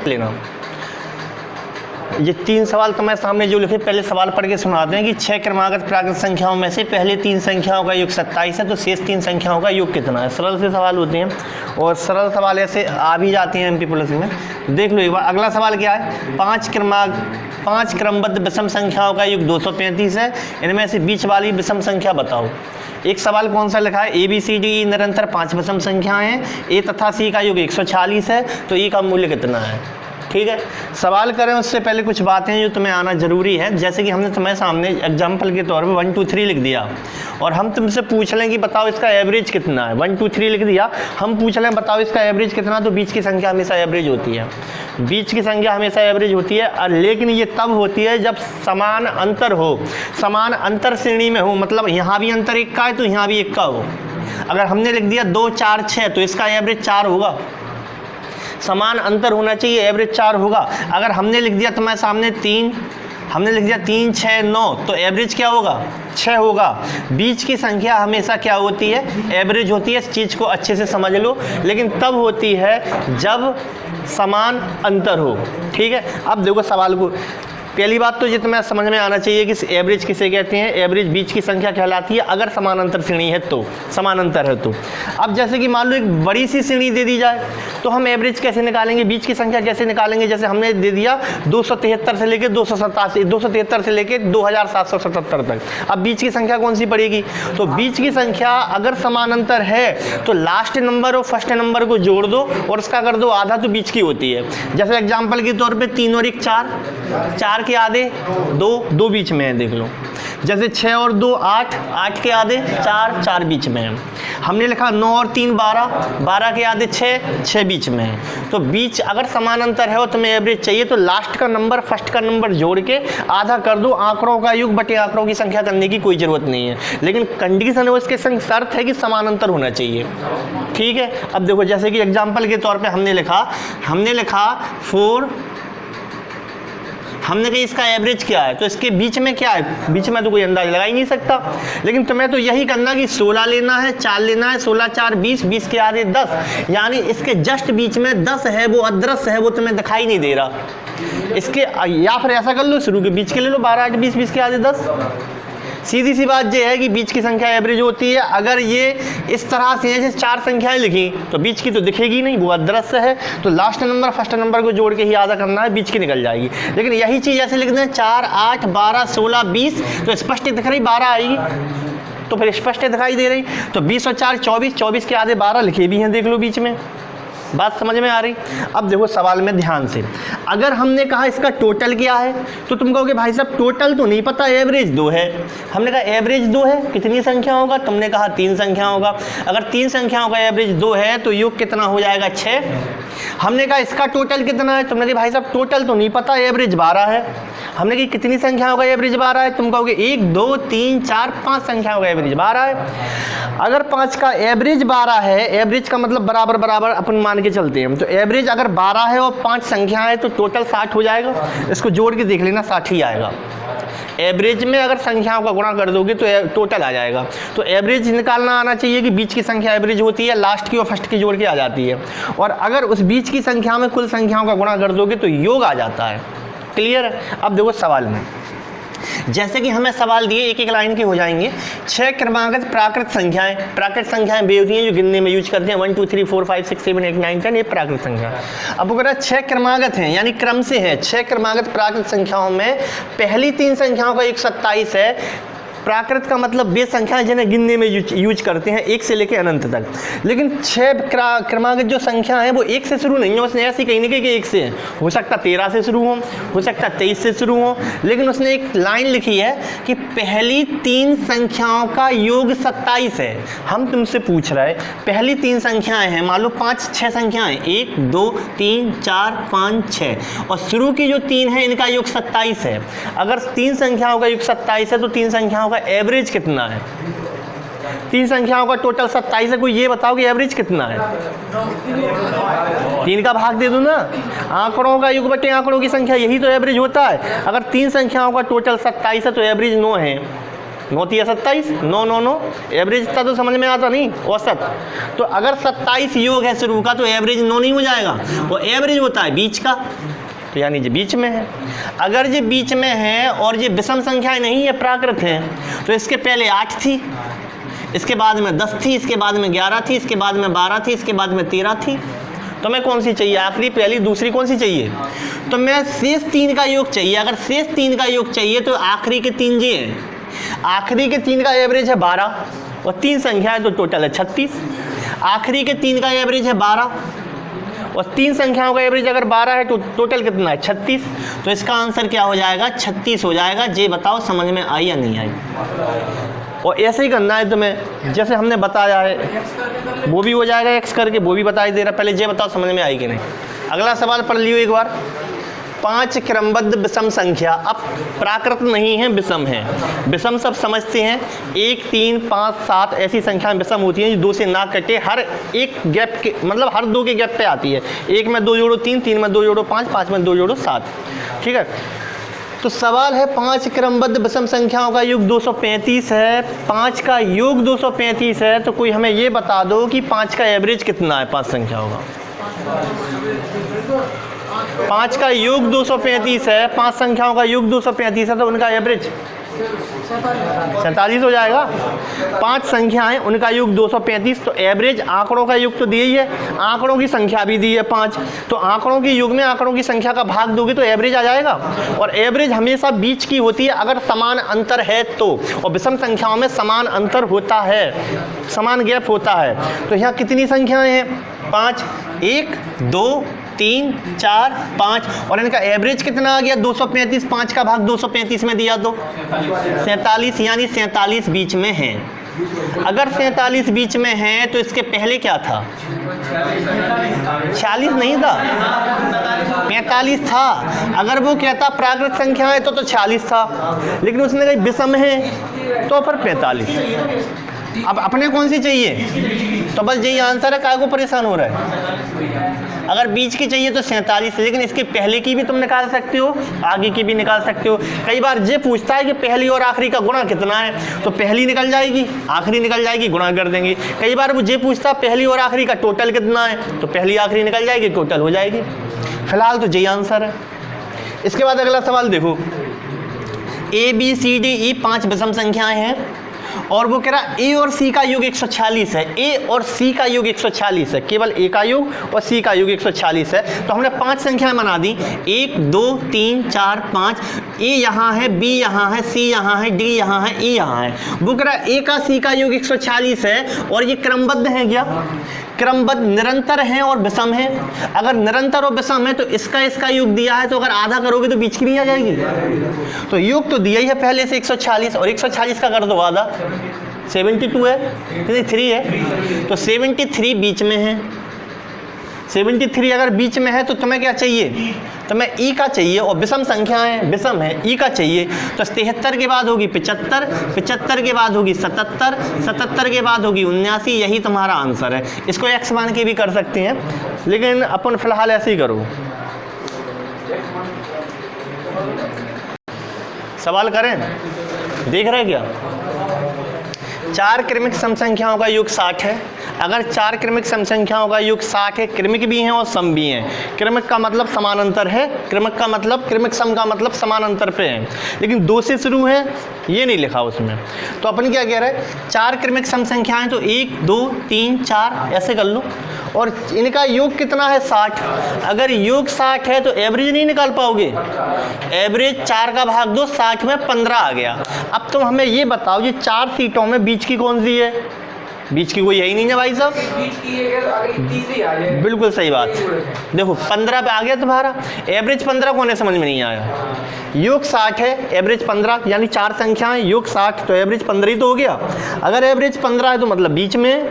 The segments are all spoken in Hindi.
लेना। ये 3 सवाल तुम्हारे सामने जो लिखे, पहले सवाल पढ़ के सुनाते हैं कि 6 क्रमागत प्राकृत संख्याओं में से पहले 3 संख्याओं का योग 27 है, तो शेष 3 संख्याओं का योग कितना है। सरल से सवाल होते हैं और सरल सवाल ऐसे आ भी जाते हैं MP प्लस में। देख लो एक बार। अगला सवाल क्या है, 5 क्रमबद्ध विषम संख्याओं का योग 235 है, इनमें से बीच वाली विषम संख्या बताओ। एक सवाल कौन सा लिखा है, ABCD निरंतर 5 विषम संख्याएं हैं, A तथा C का योग 146 है, तो E का मूल्य कितना है। ठीक है, सवाल करें उससे पहले कुछ बातें जो तुम्हें आना जरूरी है। जैसे कि हमने तुम्हारे सामने एग्जाम्पल के तौर पे 1 2 3 लिख दिया और हम तुमसे पूछ लें कि बताओ इसका एवरेज कितना है। 1 2 3 लिख दिया, हम पूछ लें बताओ इसका एवरेज कितना, तो बीच की संख्या हमेशा एवरेज होती है। बीच की संख्या हमेशा एवरेज होती है, लेकिन ये तब होती है जब समान अंतर हो, समान अंतर श्रेणी में हो। मतलब यहाँ भी अंतर 1 का है तो यहाँ भी 1 का हो। अगर हमने लिख दिया 2 4 6 तो इसका एवरेज 4 होगा। समान अंतर होना चाहिए, एवरेज 4 होगा। अगर हमने लिख दिया तुम्हारे सामने 3, हमने लिख दिया 3 6 9 तो एवरेज क्या होगा, 6 होगा। बीच की संख्या हमेशा क्या होती है, एवरेज होती है। इस चीज़ को अच्छे से समझ लो, लेकिन तब होती है जब समान अंतर हो। ठीक है, अब देखो सवाल को। पहली बात तो ये तुम्हें समझ में आना चाहिए कि एवरेज किसे कहते हैं। एवरेज बीच की संख्या कहलाती है अगर समानांतर श्रेणी है तो, समानांतर है तो। अब जैसे कि मान लो एक बड़ी सी श्रेणी दे दी जाए तो हम एवरेज कैसे निकालेंगे, बीच की संख्या कैसे निकालेंगे। जैसे हमने दे दिया 273 से लेकर 273 से लेकर 2777 तक। अब बीच की संख्या कौन सी पड़ेगी, तो बीच की संख्या अगर समानांतर है तो लास्ट नंबर और फर्स्ट नंबर को जोड़ दो और उसका कर दो आधा, तो बीच की होती है। जैसे एग्जाम्पल के तौर पर 3 और 1 4, 4 के आधे 2 बीच में है, देख लो। जैसे 6 और 2 8, 8 के आधे 4, 4 बीच में है। हमने लिखा 9 और 3 12, 12 के आधे 6, 6 बीच में है। तो बीच अगर समानांतर है और तुम्हें एवरेज चाहिए तो लास्ट का नंबर फर्स्ट का नंबर जोड़ के आधा कर दो। आंकड़ों का योग बटे आंकड़ों की संख्या करने की कोई जरूरत नहीं है, लेकिन कंडीशन है उसके संग शर्त है कि समानांतर होना चाहिए। ठीक है, अब देखो जैसे कि एग्जाम्पल के तौर पर हमने लिखा 4, हमने कहा इसका एवरेज क्या है, तो इसके बीच में क्या है, बीच में तो कोई अंदाजा लगा ही नहीं सकता। लेकिन तुम्हें तो यही करना कि 16 लेना है, 4 लेना है, 16 4 20, 20 के आधे 10, यानी इसके जस्ट बीच में 10 है, वो अदृश्य है, वो तुम्हें दिखाई नहीं दे रहा इसके। या फिर ऐसा कर लो, शुरू के बीच के ले लो 12 8 20, 20 के आधे 10। सीधी सी बात यह है कि बीच की संख्या एवरेज होती है। अगर ये इस तरह से जैसे 4 संख्याएं लिखी तो बीच की तो दिखेगी नहीं, वो अदृश्य है। तो लास्ट नंबर फर्स्ट नंबर को जोड़ के ही आधा करना है, बीच की निकल जाएगी। लेकिन यही चीज़ ऐसे लिख दें 4 8 12 16 20 तो स्पष्ट दिख रही 12 आएगी, तो फिर स्पष्ट दिखाई दे रही। तो 20 और 4 24, 24 के आधे 12 लिखे भी हैं, देख लो बीच में। बात समझ में आ रही। अब देखो सवाल में ध्यान से, अगर हमने कहा इसका टोटल क्या है तो तुम कहोगे भाई साहब टोटल तो नहीं पता, एवरेज 2 है। हमने कहा एवरेज 2 है, कितनी संख्या होगा, तुमने कहा 3 संख्या होगा। अगर 3 संख्याओं का एवरेज 2 है तो योग कितना हो जाएगा, 6। हमने कहा इसका टोटल कितना है, तुमने कहा भाई साहब टोटल तो नहीं पता, एवरेज 12 है। हमने कहा कितनी संख्याओं का एवरेज 12 है, तुम कहोगे 1 2 3 4 5 संख्याओं का एवरेज 12 है। अगर 5 का एवरेज 12 है, एवरेज का मतलब बराबर बराबर अपन मान के चलते हैं, तो एवरेज अगर 12 है और 5 संख्या है तो टोटल 60 हो जाएगा। इसको जोड़ के देख लेना, 60 ही आएगा। एवरेज में अगर संख्याओं का गुणा कर दोगे तो टोटल आ जाएगा। तो एवरेज निकालना आना चाहिए कि बीच की संख्या एवरेज होती है, लास्ट की और फर्स्ट की जोड़ के आ जाती है। और अगर उस बीच की संख्या में कुल संख्याओं का गुणा कर दोगे तो योग आ जाता है। क्लियर है। अब देखो सवाल में, जैसे कि हमें सवाल दिए एक एक लाइन के हो जाएंगे। 6 क्रमागत प्राकृत संख्याएं वे होती हैं जो गिनने में यूज करते हैं। 1 2 3 4 5 6 7 8 9 10, ये प्राकृत संख्या। अब अगर 6 क्रमागत हैं यानी क्रम से है, 6 क्रमागत प्राकृत संख्याओं में पहली 3 संख्याओं का 127 है। प्राकृत का मतलब वे संख्याएं जिन्हें गिनने में यूज करते हैं 1 से लेकर अनंत तक। लेकिन 6 क्रमागत जो संख्या है वो 1 से शुरू नहीं है, उसने ऐसी कहीं नहीं कि 1 से है। हो सकता 13 से शुरू हो सकता 23 से शुरू हो, लेकिन उसने एक लाइन लिखी है कि पहली 3 संख्याओं का योग 27 है। हम तुमसे पूछ रहे हैं पहली 3 संख्याएं हैं, मान लो 5 6 संख्याएं, 1 2 3 4 5 6, और शुरू की जो 3 है इनका योग 27 है। अगर 3 संख्याओं का योग 27 है तो 3 संख्याओं एवरेज कितना है, 3 संख्याओं का टोटल 27 है, कोई ये बताओ कि एवरेज कितना है। 3 का भाग दे दो ना, आंकड़ों का योग बटे आंकड़ों की संख्या, यही तो एवरेज होता है। अगर 3 संख्याओं का टोटल 27 है तो एवरेज 9 है। 9 3 27, 9 9 9, एवरेज इतना तो समझ में आता नहीं, औसत। तो अगर 27 योग है शुरू का तो एवरेज 9 नहीं हो जाएगा, वो एवरेज होता है बीच का, तो यानी ये बीच में है। अगर ये बीच में है और ये विषम संख्याएं नहीं है, प्राकृत है, तो इसके पहले 8 थी, इसके बाद में 10 थी, इसके बाद में 11 थी, इसके बाद में 12 थी, इसके बाद में 13 थी। तो मैं कौन सी चाहिए, आखिरी, पहली, दूसरी, कौन सी चाहिए? तो मैं शेष 3 का योग चाहिए। अगर शेष 3 का योग चाहिए तो आखिरी के 3 ये हैं। आखिरी के 3 का एवरेज है 12 और 3 संख्या है तो टोटल है 36। आखिरी के 3 का एवरेज है 12 और 3 संख्याओं का एवरेज अगर 12 है तो टोटल कितना है 36। तो इसका आंसर क्या हो जाएगा, 36 हो जाएगा। ये बताओ समझ में आई या नहीं आई? और ऐसे ही करना है तुम्हें, जैसे हमने बताया है वो भी हो जाएगा एक्स करके, वो भी बताई दे रहा। पहले ये बताओ समझ में आई कि नहीं। अगला सवाल पढ़ लियो एक बार। 5 क्रमबद्ध विषम संख्या, अब प्राकृत नहीं है, विषम है। विषम सब समझते हैं, 1 3 5 7 ऐसी संख्याएं विषम होती हैं जो 2 से ना कटे, हर एक गैप के मतलब हर 2 के गैप पे आती है। 1 में 2 जोड़ो 3, 3 में 2 जोड़ो 5, 5 में 2 जोड़ो 7। ठीक है, तो सवाल है 5 क्रमबद्ध विषम संख्याओं का योग 235 है। 5 का योग 235 है, तो कोई हमें ये बता दो कि 5 का एवरेज कितना है 5 संख्याओं का। 5 का योग 235 है, 5 संख्याओं का योग 235 है, तो उनका एवरेज 47 हो जाएगा। 5 संख्याएं, उनका योग 235, तो एवरेज आंकड़ों का योग तो दिया ही है, आंकड़ों की संख्या भी दी है 5, तो आंकड़ों के योग में आंकड़ों की संख्या का भाग दोगे तो एवरेज आ जाएगा। और एवरेज हमेशा बीच की होती है अगर समान अंतर है तो, और विषम संख्याओं में समान अंतर होता है, समान गैप होता है। तो यहाँ कितनी संख्याएं हैं? 5, 1 2 3 4 5, और इनका एवरेज कितना आ गया 235। 5 का भाग 235 में दिया तो 47, यानी 47 बीच में है। अगर 47 बीच में है तो इसके पहले क्या था? 46 नहीं था, 45 था। अगर वो कहता प्राकृत संख्या है तो 46 था, लेकिन उसने कही विषम है तो फिर 45। अब अपने कौन सी चाहिए? तो बस यही आंसर है, काय को परेशान हो रहा है। अगर बीच की चाहिए तो 47, लेकिन इसके पहले की भी तुम निकाल सकते हो, आगे की भी निकाल सकते हो। कई बार ये पूछता है कि पहली और आखिरी का गुणा कितना है, तो पहली निकल जाएगी, आखिरी निकल जाएगी, गुणा कर देंगे। कई बार वो ये पूछता है पहली और आखिरी का टोटल कितना है, तो पहली आखिरी निकल जाएगी, टोटल हो जाएगी। फिलहाल तो यही आंसर है। इसके बाद अगला सवाल देखो, ABCDE 5 विषम संख्याएं हैं और वो कह रहा A और C का योग 146 है। A और C का योग 146 है, केवल A का योग और C का योग 146 है। तो हमने 5 संख्याएं बना दी, 1 2 3 4 5। A यहाँ है, B यहाँ है, C यहाँ है, D यहाँ है, E यहाँ है। वो कह रहा A का C का योग 146 है और ये क्रमबद्ध है क्या? क्रमबद्ध, निरंतर हैं और विषम है। अगर निरंतर और विषम है तो इसका योग दिया है, तो अगर आधा करोगे तो बीच की नहीं आ जाएगी। तो योग तो दिया ही है पहले से 146, और 146 का कर दो आधा, 72 है, 3 है, तो 73 बीच में है। 73 अगर बीच में है तो तुम्हें क्या चाहिए? तुम्हें ई का चाहिए, और विषम संख्या है, विषम है, ई का चाहिए। तो 73 के बाद होगी 75, 75 के बाद होगी 77, 77 के बाद होगी 79। यही तुम्हारा आंसर है। इसको एक्स मान के भी कर सकते हैं, लेकिन अपन फिलहाल ऐसे ही करो। सवाल करें, देख रहे क्या? 4 क्रमिक सम संख्याओं का योग 60 है। अगर 4 क्रमिक सम संख्याओं का योग 60 है, क्रमिक भी हैं और सम भी हैं। क्रमिक का मतलब समानांतर है, क्रमिक का मतलब, क्रमिक सम का मतलब समानांतर पे है, लेकिन 2 से शुरू है, ये नहीं लिखा उसमें। तो अपन क्या कह रहे हैं, 4 क्रमिक सम संख्याएं, तो 1 2 3 4 ऐसे कर लो, और इनका योग कितना है 60। अगर योग 60 है तो एवरेज नहीं निकाल पाओगे। एवरेज 4 का भाग दो, 60 में 15 आ गया। अब तुम हमें ये बताओ, ये 4 सीटों में बीच की कौन सी है? बीच की कोई है ही नहीं है भाई साहब। बिल्कुल सही बात। देखो 15 पे आ गया तुम्हारा, एवरेज 15 को होने समझ में नहीं आया। योग 60 है, एवरेज 15, यानी 4 संख्याएं, योग 60, तो एवरेज 15 ही तो हो गया। अगर एवरेज 15 है तो मतलब बीच में,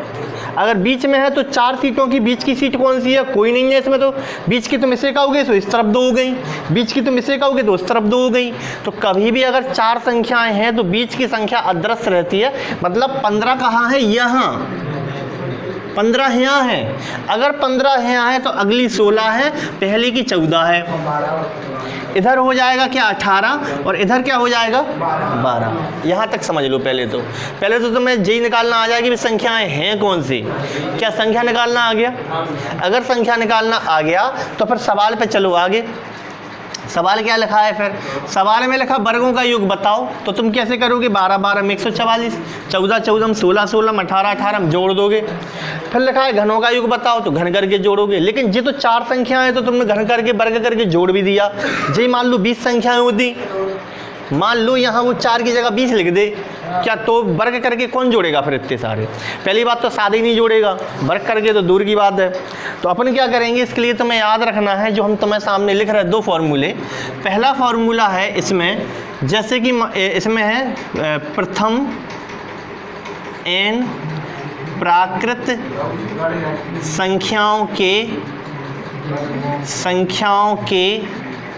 अगर बीच में है तो 4 सीटों की बीच की सीट कौन सी है? कोई नहीं है इसमें। तो बीच की तुम इसे कहोगे तो इस तरफ 2 हो गई, बीच की तुम इसे कहोगे तो उस तरफ 2 हो गई। तो कभी भी अगर 4 संख्याएं हैं तो बीच की संख्या अदृश्य रहती है। मतलब 15 कहाँ है? यहाँ 15 यहाँ है। अगर 15 यहाँ है तो अगली 16 है, पहले की 14 है। इधर हो जाएगा क्या 18 और इधर क्या हो जाएगा 12। यहाँ तक समझ लो। पहले तो तुम्हें जी निकालना आ जाएगी संख्याएं हैं कौन सी। क्या संख्या निकालना आ गया? अगर संख्या निकालना आ गया तो फिर सवाल पे चलो आगे। सवाल क्या लिखा है? फिर सवाल में लिखा वर्गों का योग बताओ, तो तुम कैसे करोगे? 12 12 में 144, 14 14 में 16 16 में 18 18 में जोड़ दोगे। फिर लिखा है घनों का योग बताओ, तो घन करके जोड़ोगे। लेकिन ये तो 4 संख्याएं, तो तुमने घन करके वर्ग करके जोड़ भी दिया। जी मान लो 20 संख्याएं होती, मान लो यहाँ वो 4 की जगह 20 लिख दे, क्या तो वर्ग करके कौन जोड़ेगा फिर इतने सारे? पहली बात तो सादे ही नहीं जोड़ेगा, वर्ग करके तो दूर की बात है। तो अपन क्या करेंगे, इसके लिए तुम्हें याद रखना है जो हम तुम्हें सामने लिख रहे हैं 2 फॉर्मूले। पहला फॉर्मूला है इसमें, जैसे कि इसमें है प्रथम n प्राकृत संख्याओं के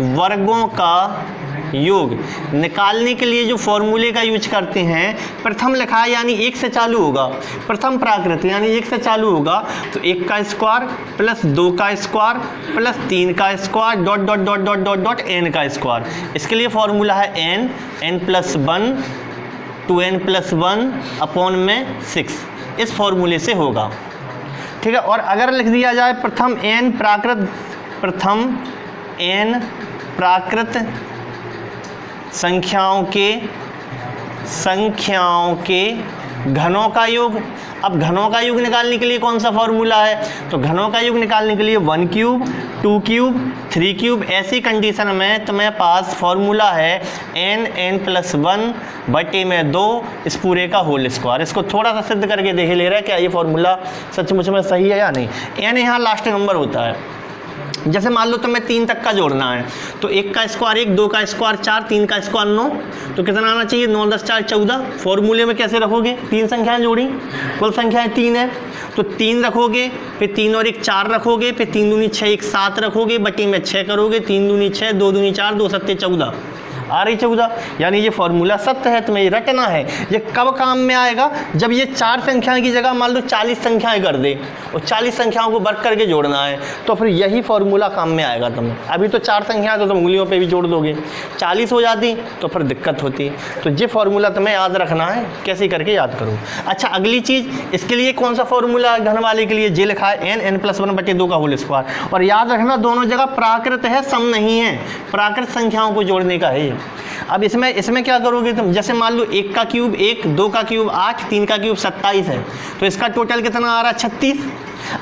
वर्गों का योग निकालने के लिए जो फॉर्मूले का यूज करते हैं, प्रथम लिखा है यानी 1 से चालू होगा, प्रथम प्राकृत यानी 1 से चालू होगा, तो 1 का स्क्वायर प्लस 2 का स्क्वायर प्लस 3 का square dot dot dot dot dot dot n का स्क्वायर। इसके लिए फॉर्मूला है n plus 1 2n plus 1 upon में 6, इस फॉर्मूले से होगा। ठीक है। और अगर लिख दिया जाए प्रथम n प्राकृत संख्याओं के घनों का योग। अब घनों का योग निकालने के लिए कौन सा फॉर्मूला है? तो घनों का योग निकालने के लिए 1 क्यूब 2 क्यूब 3 क्यूब। ऐसी कंडीशन में तुम्हें पास फॉर्मूला है n प्लस 1 बटे में 2 इस पूरे का होल स्क्वायर। इसको थोड़ा सा सिद्ध करके देख ले रहा है क्या ये फॉर्मूला सचमुच में सही है या नहीं। n यहाँ लास्ट नंबर होता है। जैसे मान लो तुम्हें 3 तक का जोड़ना है, तो 1 का स्क्वायर 1, 2 का स्क्वायर 4, 3 का स्क्वायर 9, तो कितना आना चाहिए? 9 10 4 14। फॉर्मूले में कैसे रखोगे? 3 संख्याएं जोड़ी, कुल संख्याएं 3 है, तो 3 रखोगे, फिर 3 और 1 4 रखोगे, फिर 3 दूनी 6 1 7 रखोगे, बटी में 6 करोगे, 3 दूनी 6 2 दूनी 4 2 7 14 आ रही 14। यानी ये फॉर्मूला सत्य है, तुम्हें ये रटना है। ये कब काम में आएगा? जब ये 4 संख्याएं की जगह मान लो 40 संख्याएं कर दे और 40 संख्याओं को वर्ग करके जोड़ना है, तो फिर यही फॉर्मूला काम में आएगा तुम्हें। अभी तो 4 संख्याएं तो तुम उंगलियों पे भी जोड़ दोगे, 40 हो जाती तो फिर दिक्कत होती। तो ये फॉर्मूला तुम्हें याद रखना है, कैसे करके याद करो। अच्छा, अगली चीज़, इसके लिए कौन सा फॉर्मूला घन वाले के लिए? जे लिखा है n प्लस 1 बटे 2 का होल स्क्वायर। और याद रखना दोनों जगह प्राकृत है, सम नहीं है, प्राकृत संख्याओं को जोड़ने का है। अब इसमें क्या करोगे तुम? जैसे मान लो 1 का क्यूब 1, 2 का क्यूब 8, 3 का क्यूब 27 है, तो इसका टोटल कितना आ रहा है? 36।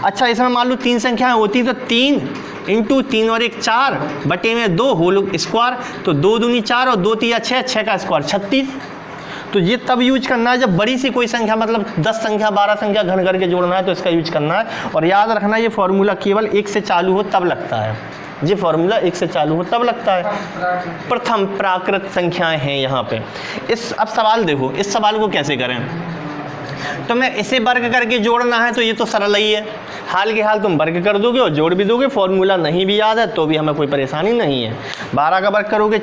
अच्छा, इसमें मान लो 3 संख्याएं होती तो 3 इंटू 3 और 1 4 बटे में 2 होल स्क्वायर, तो 2 दूनी 4 और 2 3 6, 6 का स्क्वायर 36। तो ये तब यूज करना है जब बड़ी सी कोई संख्या, मतलब 10 संख्या 12 संख्या घन करके जोड़ना है, तो इसका यूज करना है। और याद रखना ये फॉर्मूला केवल 1 से चालू हो तब लगता है, ये फॉर्मूला 1 से चालू हो तब लगता है। प्रथम प्राकृत संख्याएं हैं यहाँ पे। अब सवाल देखो, इस सवाल को कैसे करें? तो मैं इसे वर्ग करके जोड़ना है, तो ये तो सरल ही है, हाल के हाल तुम वर्ग कर दोगे और जोड़ भी दोगे। फॉर्मूला नहीं भी याद है तो भी हमें कोई परेशानी नहीं है। 12 का वर्ग करोगे,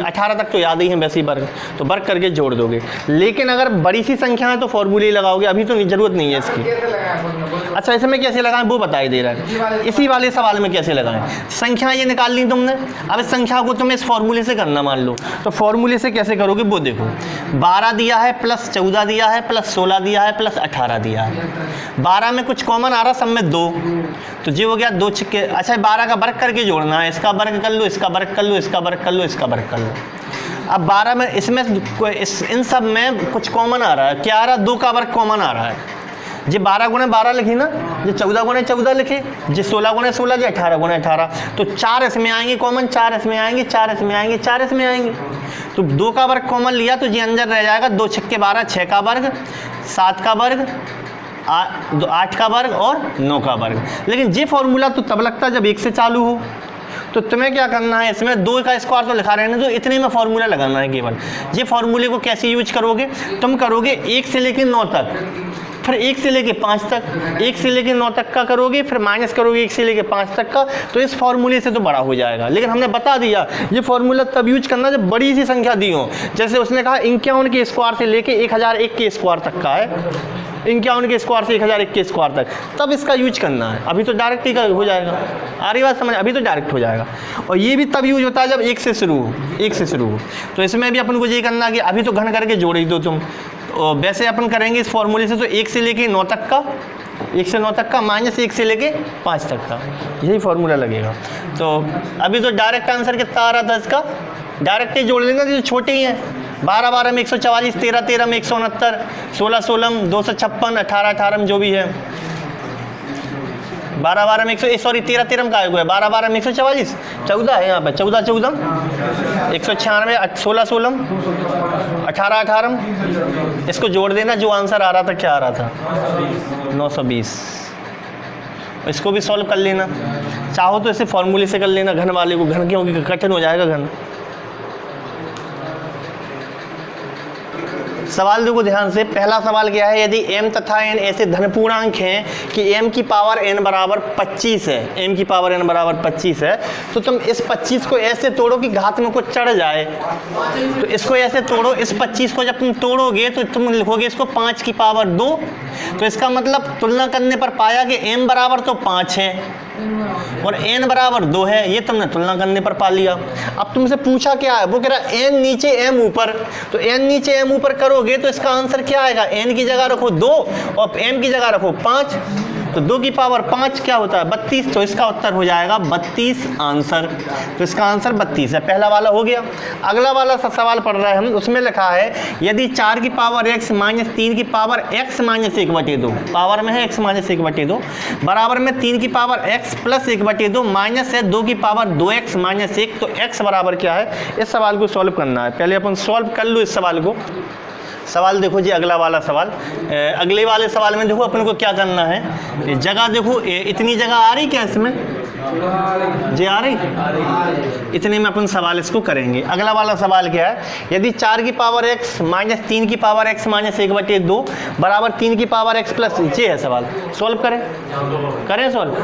18 तक तो याद ही है वैसे ही वर्ग, तो वर्ग करके जोड़ दोगे। लेकिन अगर बड़ी सी संख्या है तो फॉर्मूले ही लगाओगे, अभी तो जरूरत नहीं है इसकी। अच्छा, इसमें कैसे लगाएं वो बताई दे रहा है। इसी वाले सवाल में कैसे लगाएं? संख्या ये निकाल ली तुमने, अब इस संख्या को तुम्हें इस फॉर्मूले से करना मान लो, तो फॉर्मूले से कैसे करोगे वो देखो। 12 दिया है प्लस 14 दिया है प्लस 16 दिया है प्लस 18 दिया है। 12 में कुछ कॉमन आ रहा, सब में 2, तो जी हो गया 2 छिक्के। अच्छा, 12 का वर्ग करके जोड़ना है, इसका वर्ग कर लो, इसका वर्ग कर लो, इसका वर्ग कर लो, इसका वर्ग कर लो। अब 12 में इसमें इन सब में कुछ कॉमन आ रहा है, क्या आ रहा है? 2 का वर्ग कॉमन आ रहा है। जी 12 गुणे 12 लिखी ना, जी 14 गुणे 14 लिखे, जी 16 गुणे 16, जी 18 गुणे 18, तो 4 इसमें आएंगे कॉमन, 4 इसमें आएंगे, 4 इसमें आएंगे, 4 इसमें आएंगे। तो 2 का वर्ग कॉमन लिया तो जी अंदर रह जाएगा 2 छिक्के 12, 6 का वर्ग, 7 का वर्ग, 8 का वर्ग और 9 का वर्ग। लेकिन ये फॉर्मूला तो तब लगता है जब 1 से चालू हो। तो तुम्हें क्या करना है, इसमें 2 का स्क्वायर तो लिखा रहने दो, इतने में फॉर्मूला लगाना है केवल। ये फॉर्मूले को कैसे यूज करोगे? तुम करोगे 1 से लेकर 9 तक, फिर 1 से लेके 5 तक, 1 से लेके 9 तक का करोगे, फिर माइनस करोगे 1 से लेके 5 तक का, तो इस फॉर्मूले से तो बड़ा हो जाएगा। लेकिन हमने बता दिया ये फॉर्मूला तब यूज करना जब बड़ी सी संख्या दी हो। जैसे उसने कहा 51 के स्क्वायर से लेके 1001 के स्क्वायर तक का है, 51 के स्क्वायर से 1001 के स्क्वायर तक, तब इसका यूज करना है। अभी तो डायरेक्ट ही हो जाएगा, आ रही बात समझ, अभी तो डायरेक्ट हो जाएगा। और ये भी तब यूज होता है जब 1 से शुरू हो, तो इसमें भी अपन को ये करना कि अभी तो घन करके जोड़ ही दो तुम। और वैसे अपन करेंगे इस फॉर्मूले से तो 1 से लेके 9 तक का, 1 से 9 तक का माइनस 1 से लेके 5 तक का, यही फॉर्मूला लगेगा। तो अभी तो डायरेक्ट आंसर कितना आ रहा था इसका, डायरेक्ट ही जोड़ लेंगे, जो छोटे ही हैं। 12 12 में 144, 13 13 में 169, 16 16 में 256, 18 18 में जो भी है, 12 12 में 13 13 में का हुआ है, 12 12 में 144, 14 है यहाँ पे, 14 14 196, 16 16 18 18 में, इसको जोड़ देना, जो आंसर आ रहा था क्या आ रहा था 920। इसको भी सॉल्व कर लेना, चाहो तो इसे फॉर्मूले से कर लेना, घन वाले को, घन क्योंकि कठिन हो जाएगा घन। सवाल देखो ध्यान से, पहला सवाल क्या है, यदि m तथा n ऐसे धन पूर्णांक हैं कि m की पावर n बराबर 25 है, m की पावर n बराबर 25 है, तो तुम इस 25 को ऐसे तोड़ो कि घात में कुछ चढ़ जाए। तो इसको ऐसे तोड़ो, इस 25 को जब तुम तोड़ोगे तो तुम लिखोगे इसको 5 की पावर 2। तो इसका मतलब तुलना करने पर पाया कि m बराबर तो 5 है और n बराबर 2 है, ये तुमने तुलना करने पर पा लिया। अब तुमसे पूछा क्या है, वो कह रहा है n नीचे m ऊपर, तो n नीचे m ऊपर करोगे तो इसका आंसर क्या आएगा, n की जगह रखो 2 और m की जगह रखो 5, तो 2 की पावर 5 क्या होता है 32, तो इसका उत्तर हो जाएगा 32 आंसर। तो इसका आंसर 32 है, पहला वाला हो गया। अगला वाला सवाल पढ़ रहे हैं हम, उसमें लिखा है यदि 4 की पावर x माइनस 3 की पावर x माइनस 1/2, पावर में है x माइनस 1/2 बराबर में 3 की पावर x प्लस 1/2 माइनस है 2 की पावर 2x माइनस 1, तो x बराबर क्या है, इस सवाल को सॉल्व करना है। पहले अपन सॉल्व कर लो इस सवाल को। सवाल देखो जी, अगला वाला सवाल, अगले वाले सवाल में देखो अपन को क्या करना है, जगह देखो, इतनी जगह आ रही क्या इसमें, जी आ रही, इतने में अपन सवाल इसको करेंगे। अगला वाला सवाल क्या है, यदि 4 की पावर x माइनस 3 की पावर x माइनस 1/2 बराबर 3 की पावर x प्लस, ये है सवाल, सॉल्व करें सॉल्व,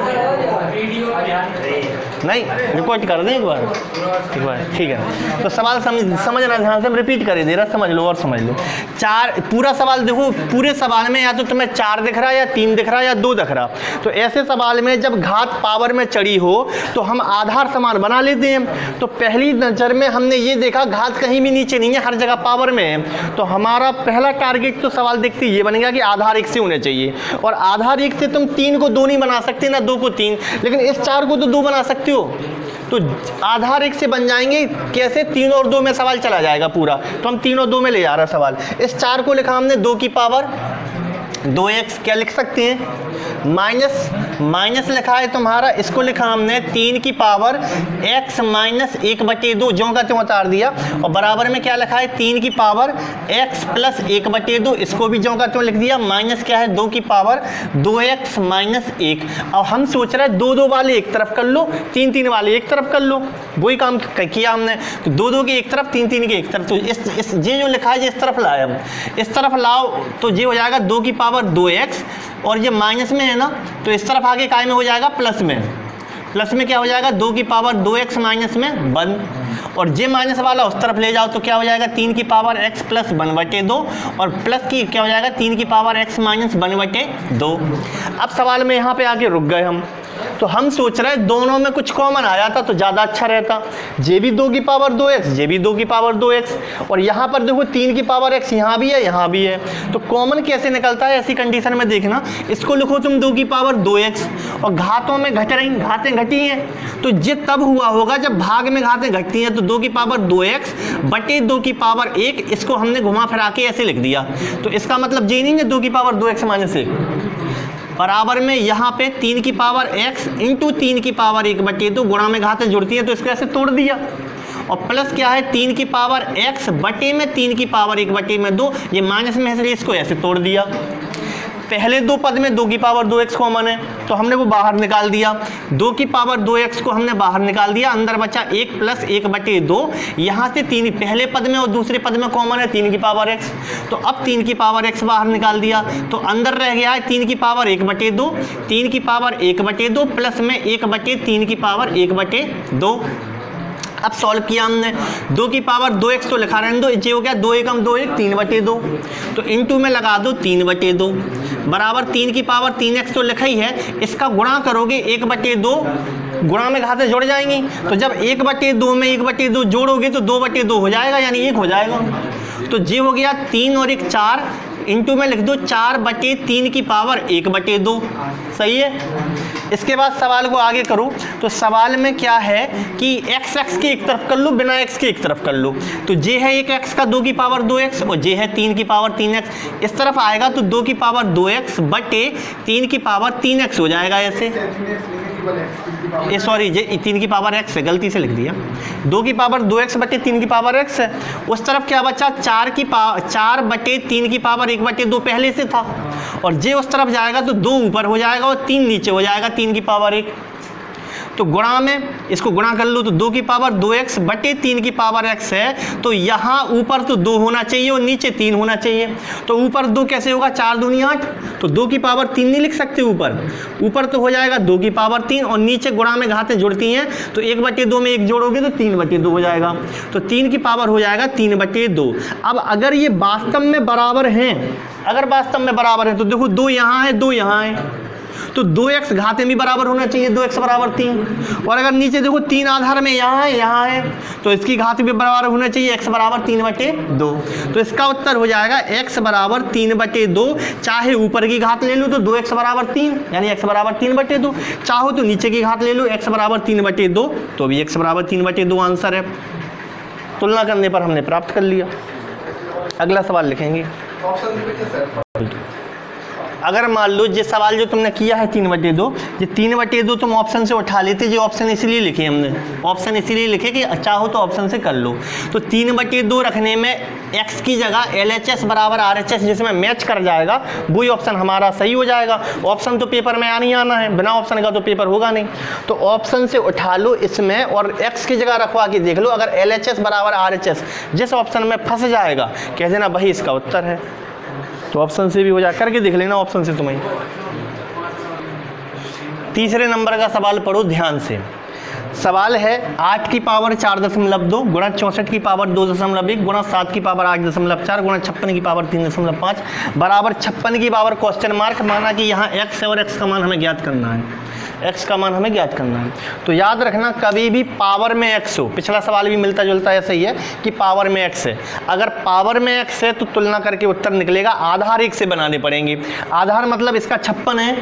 नहीं रिपोर्ट कर दें एक बार, ठीक है। तो सवाल समझना ध्यान से, रिपीट करे दे रहा, समझ लो और समझ लो। 4 पूरा सवाल देखो, पूरे सवाल में या तो तुम्हें 4 दिख रहा, या 3 दिख रहा, या 2 दिख रहा। तो ऐसे सवाल में जब घात पावर में चढ़ी हो तो हम आधार समान बना लेते हैं। तो पहली नज़र में हमने ये देखा घात कहीं भी नीचे नहीं है, हर जगह पावर में है। तो हमारा पहला टारगेट तो सवाल देखते ये बनेगा कि आधार 1 से होने चाहिए, और आधार 1 से तुम 3 को 2 नहीं बना सकते ना, 2 को 3, लेकिन इस 4 को तो 2 बना सकते हो। तो आधार 1 से बन जाएंगे कैसे, 3 और 2 में सवाल चला जाएगा पूरा, तो हम 3 और 2 में ले जा रहा सवाल। इस 4 को लिखा हमने 2 की पावर 2x, क्या लिख सकते हैं माइनस लिखा है तुम्हारा, इसको लिखा हमने 3 की पावर x माइनस 1/2, ज्यों का त्यों उतार दिया, और बराबर में क्या लिखा है 3 की पावर x प्लस 1/2, इसको भी ज्यों का त्यों लिख दिया। माइनस क्या है 2 की पावर 2x माइनस 1। अब हम सोच रहे हैं 2 वाले एक तरफ कर लो, 3 वाले एक तरफ कर लो, वही काम किया हमने। तो 2 की एक तरफ, 3 की एक तरफ, तो इस ये जो लिखा है इस तरफ लाए, हम इस तरफ लाओ तो ये हो जाएगा 2 की पावर 2x, और ये माइनस में है ना, तो इस तरफ आगे काय में हो जाएगा प्लस में, प्लस में क्या हो जाएगा 2 की पावर 2x माइनस में 1, और जे माइनस वाला उस तरफ ले जाओ तो क्या हो जाएगा 3 की पावर x प्लस 1/2, और प्लस की क्या हो जाएगा 3 की पावर x माइनस 1/2। अब सवाल में यहाँ पे आके रुक गए हम, तो हम सोच रहे हैं दोनों में कुछ कॉमन आ जाता तो ज़्यादा अच्छा रहता। जे भी 2 की पावर 2x, जे भी 2 की पावर 2x, और यहाँ पर देखो 3 की पावर x यहाँ भी है, यहाँ भी है, तो कॉमन कैसे निकलता है ऐसी कंडीशन में देखना। इसको लिखो तुम 2 की पावर 2x, और घातों में घट रही, घातें घटी हैं, तो ये तब हुआ होगा जब भाग में घातें घटती हैं। तो 2 की पावर 2x बटे 2 की पावर 1, इसको हमने घुमा फिरा के ऐसे लिख दिया। तो इसका मतलब ये नहीं है 2 की पावर 2x माइनस 1 बराबर में यहाँ पे 3 की पावर x इंटू 3 की पावर 1/2, गुणा में घातें जुड़ती हैं तो इसको ऐसे तोड़ दिया, और प्लस क्या है 3 की पावर x बटे में 3 की पावर 1/2, ये माइनस में है इसलिए इसको ऐसे तोड़ दिया। पहले 2 पद में 2 की पावर 2x कॉमन है तो हमने वो बाहर निकाल दिया, 2 की पावर 2x को हमने बाहर निकाल दिया, अंदर बचा 1 प्लस 1/2। यहाँ से 3 पहले पद में और दूसरे पद में कॉमन है 3 की पावर x, तो अब 3 की पावर x बाहर निकाल दिया, तो अंदर रह गया है 3 की पावर 1/2, 3 की पावर 1/2 प्लस में 1/3 की पावर 1/2। अब सॉल्व किया हमने, 2 की पावर 2x तो लिखा रहने दो, ये हो गया 2 एकम 2 1 3/2, तो इनटू में लगा दो 3/2 बराबर 3 की पावर 3x तो लिखा ही है, इसका गुणा करोगे 1/2, गुणा में घातें जुड़ जाएंगी, तो जब 1/2 में 1/2 जोड़ोगे तो 2/2 हो जाएगा, यानी 1 हो जाएगा। तो ये हो गया 3 और 1 4, इंटू में लिख दो 4/3 की पावर 1/2, सही है। इसके बाद सवाल को आगे करो, तो सवाल में क्या है कि x की एक तरफ कर लो, बिना x के एक तरफ कर लो, तो जे है एक x का 2 की पावर 2x और जे है 3 की पावर 3x, इस तरफ आएगा तो 2 की पावर 2x बटे 3 की पावर 3x हो जाएगा ऐसे, ये सॉरी ये 3 की पावर x है, गलती से लिख दिया, 2 की पावर 2x बटे 3 की पावर x है। उस तरफ क्या बचा 4 बटे 3 की पावर 1/2 पहले से था, और जे उस तरफ जाएगा तो 2 ऊपर हो जाएगा और 3 नीचे हो जाएगा 3 की पावर 1, तो गुणा में इसको गुणा कर लो तो 2 की पावर 2x बटे 3 की पावर x है, तो यहाँ ऊपर तो 2 होना चाहिए और नीचे 3 होना चाहिए, तो ऊपर 2 कैसे होगा 4 दूनी 8, तो 2 की पावर 3 नहीं लिख सकते ऊपर तो हो जाएगा 2 की पावर 3 और नीचे गुणा में घातें जुड़ती हैं, तो 1/2 में 1 जोड़ोगे तो 3/2 हो जाएगा, तो 3 की पावर हो जाएगा 3/2। अब अगर ये वास्तव में बराबर हैं, अगर वास्तव में बराबर हैं तो देखो 2 यहाँ है 2 यहाँ है, तो 2x घाते में बराबर होना चाहिए, 2x बराबर 3, और अगर नीचे देखो 3 आधार में यहाँ है तो इसकी घात भी बराबर होना चाहिए, x बराबर 3/2, तो इसका उत्तर हो जाएगा x बराबर 3/2, चाहे ऊपर की घात ले लो तो 2x बराबर 3 यानी x बराबर 3/2, चाहो तो नीचे की घात ले लो x बराबर 3/2 तो भी x बराबर 3/2 आंसर है। तुलना करने पर हमने प्राप्त कर लिया। अगला सवाल लिखेंगे। अगर मान लो ये सवाल जो तुमने किया है 3/2, ये 3/2 तुम ऑप्शन से उठा लेते, जो ऑप्शन इसीलिए लिखे हमने, ऑप्शन इसीलिए लिखे कि चाहो तो ऑप्शन से कर लो, तो 3/2 रखने में x की जगह LHS बराबर RHS जिसमें मैच कर जाएगा वही ऑप्शन हमारा सही हो जाएगा। ऑप्शन तो पेपर में आनी आना है, बिना ऑप्शन का तो पेपर होगा नहीं, तो ऑप्शन से उठा लो इसमें और x की जगह रखवा के देख लो, अगर LHS बराबर RHS जिस ऑप्शन में फंस जाएगा कह देना वही इसका उत्तर है, तो ऑप्शन से भी हो जाए, करके देख लेना ऑप्शन से तुम्हें। तीसरे नंबर का सवाल पढ़ो ध्यान से। सवाल है 8 की पावर 4.2 गुणा 64 की पावर 2.1 गुणा 7 की पावर 8.4 गुणा 56 की पावर 3.5 बराबर 56 की पावर क्वेश्चन मार्क, माना कि यहाँ x है और x का मान हमें ज्ञात करना है, x का मान हमें ज्ञात करना है। तो याद रखना कभी भी पावर में x हो, पिछला सवाल भी मिलता जुलता ऐसा ही है कि पावर में x है, अगर पावर में x है तो तुलना करके उत्तर निकलेगा, आधार 1 से बनाने पड़ेंगे, आधार मतलब इसका 56 है,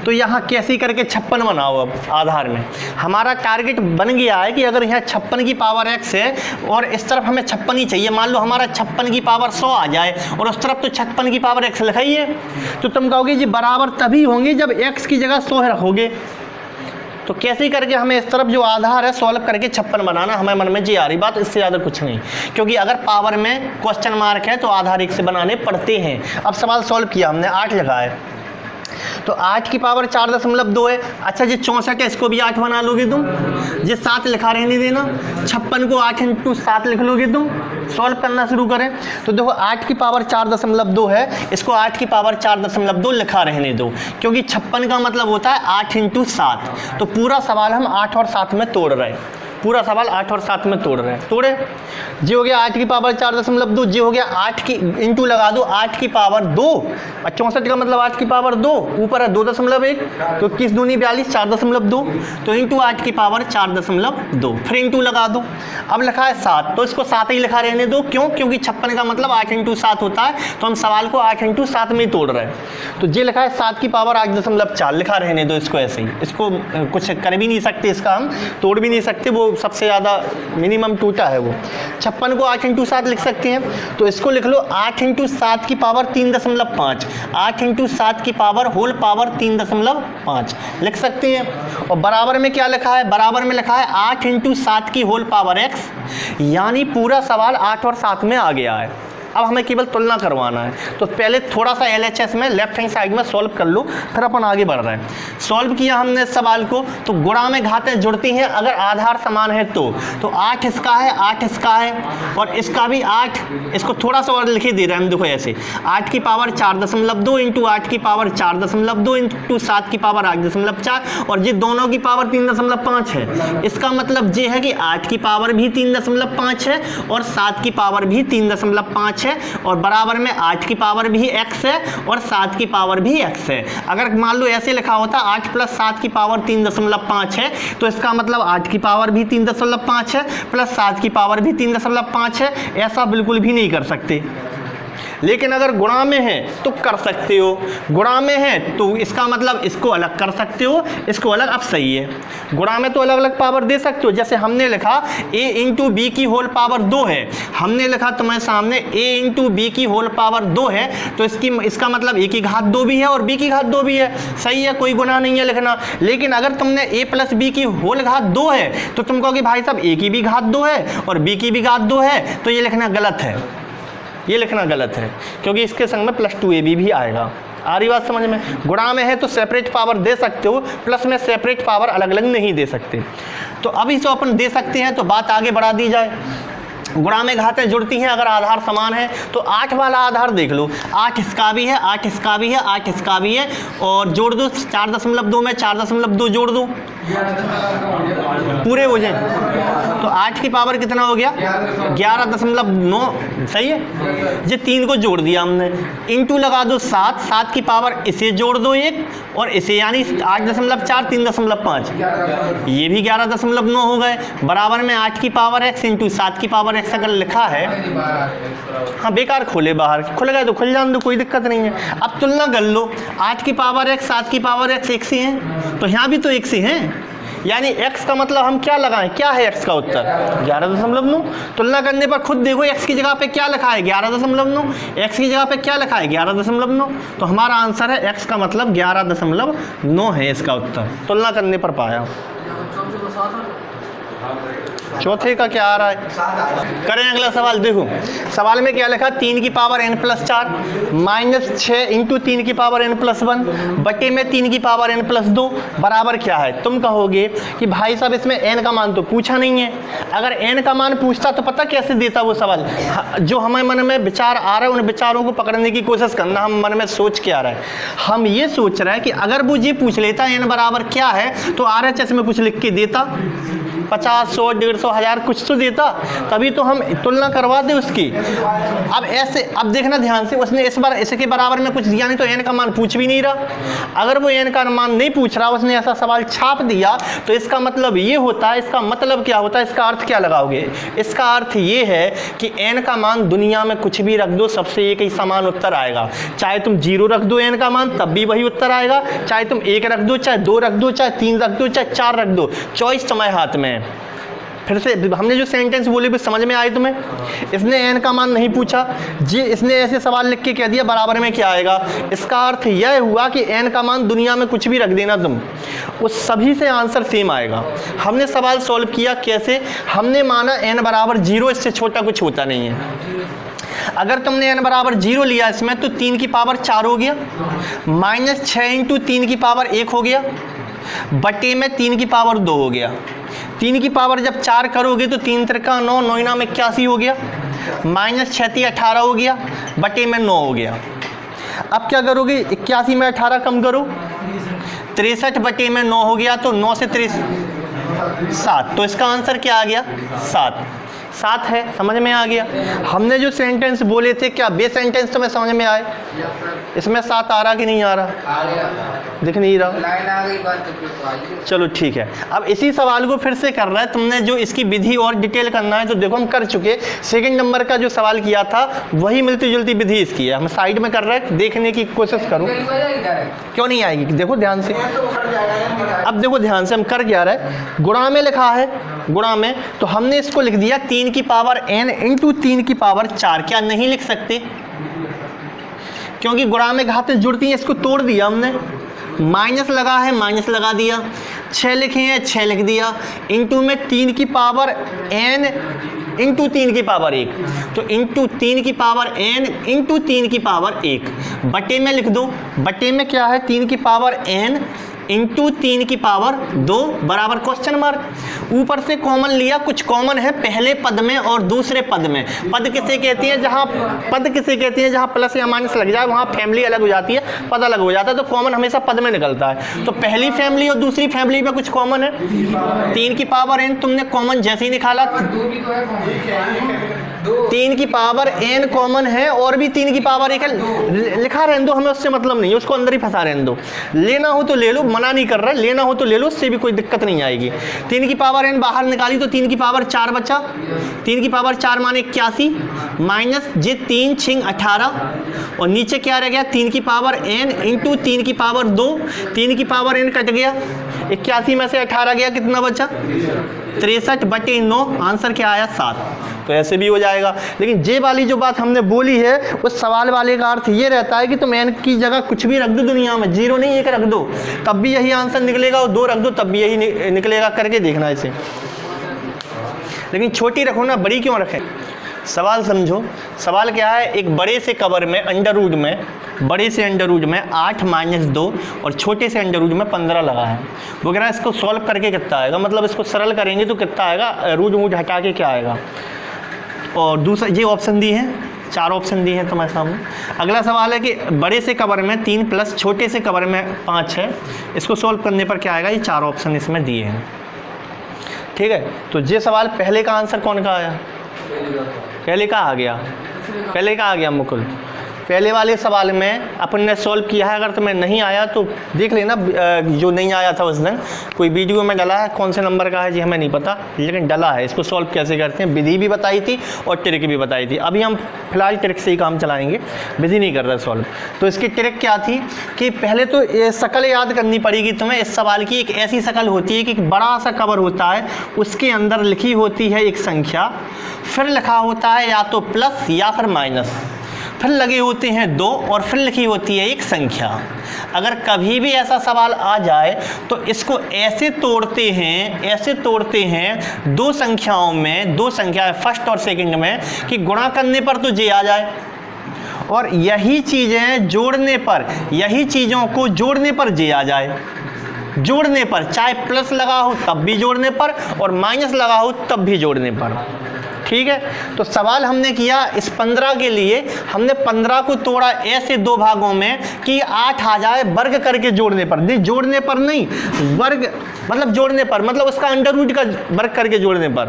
तो यहाँ कैसे करके 56 बनाओ। अब आधार में हमारा टारगेट बन गया है कि अगर यहाँ 56 की पावर x है और इस तरफ हमें 56 ही चाहिए, मान लो हमारा 56 की पावर 100 आ जाए और उस तरफ तो 56 की पावर x लिखाई है, तो तुम कहोगे जी बराबर तभी होंगे जब x की जगह 100 रखोगे, तो कैसे करके हमें इस तरफ जो आधार है सॉल्व करके 56 बनाना, हमें मन में जी आ रही बात, इससे ज़्यादा कुछ नहीं, क्योंकि अगर पावर में क्वेश्चन मार्क है तो आधार 1 से बनाने पड़ते हैं। अब सवाल सॉल्व किया हमने, 8 लिखा है, तो 8 की पावर 4.2 है, अच्छा जी 64 है इसको भी 8 बना लोगे तुम, ये 7 लिखा रहने देना, 56 को 8 × 7 लिख लोगे तुम, सॉल्व करना शुरू करें, तो देखो 8 की पावर 4.2 है, इसको 8 की पावर 4.2 लिखा रहने दो, क्योंकि 56 का मतलब होता है 8 × 7, तो पूरा सवाल हम 8 और 7 में तोड़ रहे हैं, पूरा सवाल 8 और 7 में तोड़ रहे हैं, तोड़े, जी हो गया 8 की पावर 4.2, जी हो गया 8 की इंटू लगा दो 8 की पावर 2, 64 का मतलब 8 की पावर 2, ऊपर है 2.1, तो 21 दूनी 42 4.2, तो इंटू 8 की पावर 4.2, फिर इंटू लगा दो। अब लिखा है 7, तो इसको 7 ही लिखा रहने दो, क्यों, क्योंकि 56 का मतलब 8 × 7 होता है, तो हम सवाल को 8 × 7 में ही तोड़ रहे हैं, तो ये लिखा है 7 की पावर 8.4 लिखा रहने दो, इसको ऐसे ही, इसको कुछ कर भी नहीं सकते, इसका हम तोड़ भी नहीं सकते, वो सबसे ज़्यादा मिनिमम टूटा है वो। 56 को 8 × 7 लिख सकते हैं, तो इसको लिख लो 8 × 7 की पावर 3.5, 8 × 7 की पावर होल पावर 3.5 लिख सकते हैं, और बराबर में क्या लिखा है, बराबर में लिखा है 8 × 7 की होल पावर x, यानी पूरा सवाल 8 और 7 में आ गया है, अब हमें केवल तुलना करवाना है। तो पहले थोड़ा सा LHS में लेफ्ट हैंड साइड में सॉल्व कर लो, फिर अपन आगे बढ़ रहे हैं। सॉल्व किया हमने इस सवाल को, तो गुणा में घातें जुड़ती हैं अगर आधार समान है तो 8 इसका है, 8 इसका है और इसका भी 8। इसको थोड़ा सा और लिखे दे रहे हैं हम, देखो ऐसे 8 की पावर 4.2 इंटू 8 की पावर 4.2 इंटू 7 की पावर 8.4 और ये दोनों की पावर 3.5 है। इसका मतलब ये है कि 8 की पावर भी 3.5 है और 7 की पावर भी 3.5 है और बराबर में 8 की पावर भी x है और 7 की पावर भी x है। अगर मान लो ऐसे लिखा होता 8 प्लस 7 की पावर 3.5 है तो इसका मतलब 8 की पावर भी 3.5 है प्लस 7 की पावर भी 3.5 है। ऐसा बिल्कुल भी नहीं कर सकते, लेकिन अगर गुणा में है तो कर सकते हो। गुणा में है तो इसका मतलब इसको अलग कर सकते हो, इसको अलग। अब सही है, गुणा में तो अलग अलग पावर दे सकते हो। जैसे हमने लिखा a इंटू बी की होल पावर 2 है, हमने लिखा तुम्हारे सामने a इंटू बी की होल पावर 2 है, तो इसका मतलब a की घात 2 भी है और b की घात 2 भी है। सही है, कोई गुनाह नहीं है लिखना। लेकिन अगर तुमने a प्लस बी की होल घात 2 है तो तुम कहोगे भाई साहब a की भी घात 2 है और b की भी घात 2 है, तो ये लिखना गलत है, ये लिखना गलत है, क्योंकि इसके संग में प्लस 2ab भी आएगा। आ रही बात समझ में? गुणा में है तो सेपरेट पावर दे सकते हो, प्लस में सेपरेट पावर अलग अलग नहीं दे सकते। तो अभी तो अपन दे सकते हैं, तो बात आगे बढ़ा दी जाए। गुणा में घातें जुड़ती हैं अगर आधार समान है, तो 8 वाला आधार देख लो, 8 इसका भी है, 8 इसका भी है, 8 इसका भी है और जोड़ दो 4.2 में 4.2 जोड़ दो, पूरे हो जाए। तो 8 की पावर कितना हो गया? 11.9। सही है, ये 3 को जोड़ दिया हमने, इंटू लगा दो 7, 7 की पावर इसे जोड़ दो 1 और इसे, यानी 8.4 3.5, ये भी 11.9 हो गए। बराबर में 8 की पावर x इंटू 7 की पावर x अगर लिखा है, हाँ बेकार खोले, बाहर खुल गए तो खुल जान दो, कोई दिक्कत नहीं है। अब तुलना कर लो, 8 की पावर x 7 की पावर x एक से हैं, तो यहाँ भी तो एक से हैं, यानी x का मतलब हम क्या लगाएं? क्या है x का उत्तर? 11.9। तुलना करने पर खुद देखो x की जगह पे क्या लिखा है? 11.9। x की जगह पे क्या लिखा है? 11.9। तो हमारा आंसर है x का मतलब 11.9 है इसका उत्तर, तुलना करने पर पाया। चौथे का क्या आ रहा है? करें अगला सवाल। देखो सवाल में क्या लिखा, 3 की पावर n+4 माइनस 6 इंटू 3 की पावर n+1 बटे में 3 की पावर n+2 बराबर क्या है? तुम कहोगे कि भाई साहब इसमें n का मान तो पूछा नहीं है। अगर n का मान पूछता तो पता कैसे देता वो सवाल? जो हमें मन में विचार आ रहा है उन विचारों को पकड़ने की कोशिश करना। हम मन में सोच के आ रहा है, हम ये सोच रहे हैं कि अगर वो ये पूछ लेता n बराबर क्या है तो RHS में कुछ लिख के देता, 50, 100, 150, 1000 कुछ तो देता, तभी तो हम तुलना करवा दे उसकी। अब ऐसे, अब देखना ध्यान से, उसने इस बार इसके बराबर में कुछ दिया नहीं तो n का मान पूछ भी नहीं रहा। अगर वो n का मान नहीं पूछ रहा, उसने ऐसा सवाल छाप दिया, तो इसका मतलब ये होता है, इसका मतलब क्या होता है, इसका अर्थ क्या लगाओगे? इसका अर्थ ये है कि n का मान दुनिया में कुछ भी रख दो, सबसे एक ही समान उत्तर आएगा। चाहे तुम 0 रख दो n का मान, तब भी वही उत्तर आएगा। चाहे तुम 1 रख दो, चाहे 2 रख दो, चाहे 3 रख दो, चाहे 4 रख दो, चॉइस तुम्हारे हाथ में। फिर से हमने जो सेंटेंस बोले भी समझ में आए तुम्हें? इसने n का मान नहीं पूछा जी, इसने ऐसे सवाल लिख के कह दिया बराबर में क्या आएगा। इसका अर्थ यह हुआ कि n का मान दुनिया में कुछ भी रख देना तुम, उस सभी से आंसर सेम आएगा। हमने सवाल सॉल्व किया कैसे? हमने माना n बराबर 0, इससे छोटा कुछ होता नहीं है। अगर तुमने n बराबर 0 लिया इसमें, तो 3 की पावर 4 हो गया, माइनस 6 इंटू 3 की पावर 1 हो गया, बटे में 3 की पावर 2 हो गया। 3 की पावर जब 4 करोगे तो 3 त्रिका 9, 9 में 81 हो गया, माइनस 6 18 हो गया, बटे में 9 हो गया। अब क्या करोगे? 81 में 18 कम करो, 63 बटे में 9 हो गया, तो 9 से 7, तो इसका आंसर क्या आ गया? 7 है। समझ में आ गया? हमने जो सेंटेंस बोले थे, क्या बे सेंटेंस तुम्हें समझ में आए? इसमें 7 आ रहा कि नहीं आ रहा? दिख नहीं रहा? चलो ठीक है। अब इसी सवाल को फिर से कर रहा है, तुमने जो इसकी विधि और डिटेल करना है तो देखो हम कर चुके। सेकंड नंबर का जो सवाल किया था वही मिलती जुलती विधि इसकी है, हम साइड में कर रहे हैं, देखने की कोशिश करो। क्यों नहीं आएगी? देखो ध्यान से, अब देखो ध्यान से हम कर क्या रहे हैं। गुणा में लिखा है, गुणा में, तो हमने इसको लिख दिया 3 की पावर n इंटू 3 की पावर 4। क्या नहीं लिख सकते? क्योंकि गुणा में घातें जुड़ती हैं, इसको तोड़ दिया हमने। माइनस लगा है, माइनस लगा दिया, 6 लिखे हैं 6 लिख दिया, इंटू में 3 की पावर n इंटू 3 की पावर 1, तो इंटू 3 की पावर n इंटू 3 की पावर 1 बटे में लिख दो, बटे में क्या है 3 की पावर n इंटू 3 की पावर 2 बराबर क्वेश्चन मार्क। ऊपर से कॉमन लिया, कुछ कॉमन है पहले पद में और दूसरे पद में। पद किसे कहती है, जहाँ प्लस या माइनस लग जाए वहाँ फैमिली अलग हो जाती है, पद अलग हो जाता है, तो कॉमन हमेशा पद में निकलता है। तो पहली फैमिली और दूसरी फैमिली में कुछ कॉमन है, 3 की पावर n तुमने कॉमन जैसे ही निकाला, 3 की पावर n कॉमन है और भी 3 की पावर 1 लिखा रहने दो, हमें उससे मतलब नहीं है, उसको अंदर ही फंसा रहने दो। लेना हो तो ले लो, मना नहीं कर रहा, लेना हो तो ले लो, उससे भी कोई दिक्कत नहीं आएगी। 3 की पावर n बाहर निकाली तो 3 की पावर 4 बचा, 3 की पावर 4 माने 81 माइनस जे 3 छिंग 18 और नीचे क्या रह गया 3 की पावर n इंटू 3 की पावर 2, 3 की पावर n कट गया, 81 में से 18 गया, कितना बचा 63 बटे 9, आंसर क्या आया 7। तो ऐसे भी हो जाएगा। लेकिन जे वाली जो बात हमने बोली है उस सवाल वाले का अर्थ ये रहता है कि तुम n की जगह कुछ भी रख दो दुनिया में, 0 नहीं 1 रख दो तब भी यही आंसर निकलेगा, और 2 रख दो तब भी यही निकलेगा, करके देखना इसे। लेकिन छोटी रखो ना, बड़ी क्यों रखें। सवाल समझो, सवाल क्या है, एक बड़े से कवर में अंडर रूट में, बड़े से अंडर रूट में 8 माइनस 2 और छोटे से अंडर रूट में 15 लगा है। वो कह रहा है इसको सॉल्व करके कितना आएगा, मतलब इसको सरल करेंगे तो कितना आएगा, रूट वूट हटा के क्या आएगा। और दूसरा ये ऑप्शन दी है, 4 ऑप्शन दी है तुम्हारे सामने। अगला सवाल है कि बड़े से कवर में 3 प्लस छोटे से कवर में 5 है, इसको सॉल्व करने पर क्या आएगा, ये 4 ऑप्शन इसमें दिए हैं। ठीक है, तो ये सवाल पहले का आंसर कौन का आया, पहले का आ गया मुकुल। पहले वाले सवाल में अपन ने सॉल्व किया है, अगर तुम्हें नहीं आया तो देख लेना, जो नहीं आया था उस दिन कोई वीडियो में डला है, कौन से नंबर का है जी हमें नहीं पता, लेकिन डला है। इसको सॉल्व कैसे करते हैं, विधि भी बताई थी और ट्रिक भी बताई थी। अभी हम फिलहाल ट्रिक से ही काम चलाएंगे, विधि नहीं कर रहे सॉल्व। तो इसकी ट्रिक क्या थी कि पहले तो ये शकल याद करनी पड़ेगी तुम्हें इस सवाल की। एक ऐसी शकल होती है कि एक बड़ा सा कवर होता है, उसके अंदर लिखी होती है एक संख्या, फिर लिखा होता है या तो प्लस या फिर माइनस, फिर लगे होते हैं 2 और फिर लिखी होती है एक संख्या। अगर कभी भी ऐसा सवाल आ जाए तो इसको ऐसे तोड़ते हैं 2 संख्याओं में, 2 संख्या फर्स्ट और सेकंड में, कि गुणा करने पर तो जे आ जाए, और यही चीज़ें जोड़ने पर, यही चीज़ों को जोड़ने पर जे आ जाए। जोड़ने पर चाहे प्लस लगा हो तब भी जोड़ने पर, और माइनस लगा हो तब भी जोड़ने पर। ठीक है, तो सवाल हमने किया इस 15 के लिए, हमने 15 को तोड़ा ऐसे 2 भागों में कि 8 आ जाए, वर्ग करके जोड़ने पर नहीं, जोड़ने पर नहीं, वर्ग मतलब जोड़ने पर, मतलब उसका अंडर रूट का वर्ग करके जोड़ने पर।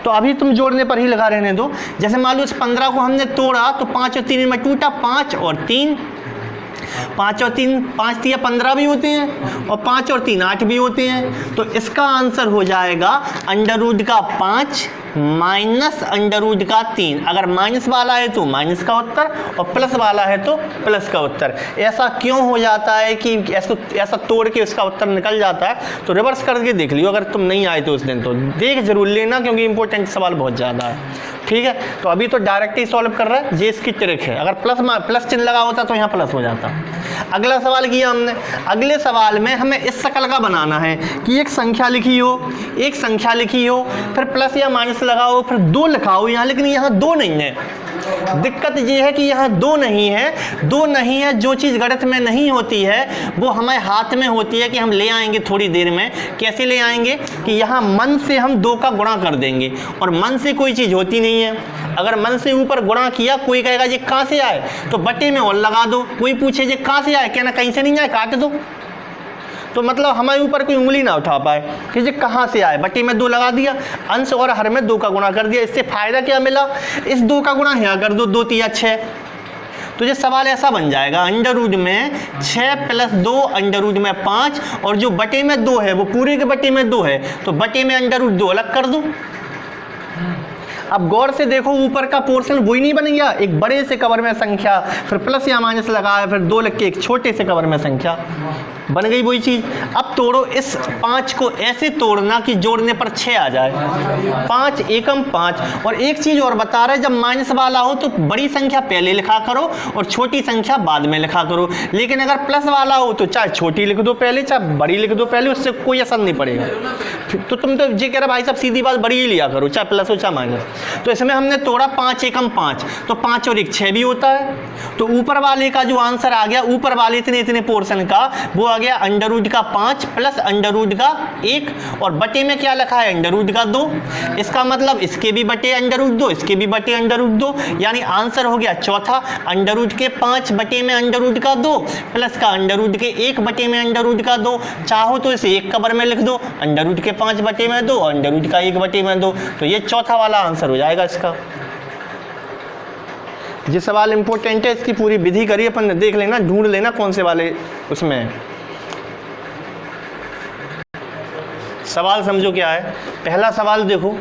तो अभी तुम जोड़ने पर ही लगा रहने दो। जैसे मान लो इस 15 को हमने तोड़ा तो 5 और 3 में टूटा, 5 और 3, 5 और 3, 5 3 15 भी होते हैं, और 5 और 3 8 भी होते हैं। तो इसका आंसर हो जाएगा अंडर रूट का 5 माइनस अंडर रूट का 3। अगर माइनस वाला है तो माइनस का उत्तर, और प्लस वाला है तो प्लस का उत्तर। ऐसा क्यों हो जाता है कि ऐसा तोड़ के उसका उत्तर निकल जाता है, तो रिवर्स करके देख लियो, अगर तुम नहीं आए तो उस दिन तो देख जरूर लेना, क्योंकि इंपॉर्टेंट सवाल बहुत ज़्यादा है। ठीक है, तो अभी तो डायरेक्ट ही सॉल्व कर रहा है, ये इसकी ट्रिक है। अगर प्लस चिन्ह लगा होता तो यहाँ प्लस हो जाता। अगला सवाल किया हमने, अगले सवाल में हमें इस शकल का बनाना है कि एक संख्या लिखी हो, फिर प्लस या माइनस लगाओ, फिर 2 लिखाओ यहाँ, लेकिन यहाँ 2 नहीं है। दिक्कत ये है कि यहाँ 2 नहीं है। जो चीज़ गणित में नहीं होती है वो हमारे हाथ में होती है, कि हम ले आएंगे थोड़ी देर में। कैसे ले आएंगे कि यहाँ मन से हम 2 का गुणा कर देंगे, और मन से कोई चीज़ होती नहीं है। अगर मन से ऊपर गुणा किया, कोई कहेगा ये कहाँ से आए, तो बटे में और लगा दो। कोई पूछे ये कहाँ से आए, कहना कहीं से नहीं आए, काट दो। तो मतलब हमारे ऊपर कोई उंगली ना उठा पाए कि ये कहाँ से आए, बटे में 2 लगा दिया, अंश और हर में 2 का गुणा कर दिया। इससे फायदा क्या मिला, इस 2 का गुणा यहाँ कर दो, 2 3 6। तो ये सवाल ऐसा बन जाएगा, अंडर रूट में 6 प्लस 2 अंडर रूट में 5, और जो बटे में 2 है वो पूरे के बटे में 2 है, तो बटे में अंडर रूट 2 अलग कर दो। अब गौर से देखो, ऊपर का पोर्शन वही नहीं बन गया, एक बड़े से कवर में संख्या, फिर प्लस या माइनस लगाया, फिर 2 लिख के एक छोटे से कवर में संख्या, बन गई वही चीज़। अब तोड़ो, इस 5 को ऐसे तोड़ना कि जोड़ने पर 6 आ जाए, 5 एकम 5। और एक चीज़ और बता रहे, जब माइनस वाला हो तो बड़ी संख्या पहले लिखा करो और छोटी संख्या बाद में लिखा करो। लेकिन अगर प्लस वाला हो तो चाहे छोटी लिख दो पहले, चाहे बड़ी लिख दो पहले, उससे कोई असर नहीं पड़ेगा। तो तुम तो ये कह रहे भाई साहब सीधी बात बड़ी ही लिया करो, चाहे प्लस हो चाहे माइनस। तो इसमें हमने तोड़ा 5 एकम 5, तो 5 और 1 6 भी होता है। तो ऊपर वाले का जो आंसर आ गया, ऊपर वाले इतने पोर्शन का, वो आ गया अंडर रूट का 5 प्लस अंडर रूट का 1, और बटे में क्या लिखा है अंडर रूट का 2। इसका मतलब इसके भी बटे अंडर रूट 2, इसके भी बटे अंडर रूट 2, यानी आंसर हो गया चौथा अंडर रूट के 5 बटे में अंडर रूट का 2 प्लस का अंडर रूट के 1 बटे में अंडर रूट का 2। चाहो तो इसे एक कबर में लिख दो, अंडर रूट के 5 बटे में 2 अंडर रूट का 1 बटे में 2, तो ये चौथा वाला आंसर हो जाएगा इसका। ये सवाल इंपॉर्टेंट है, इसकी पूरी विधि करिए अपन, देख लेना, ढूंढ लेना कौन से वाले उसमें है। सवाल समझो क्या है। पहला सवाल देखो,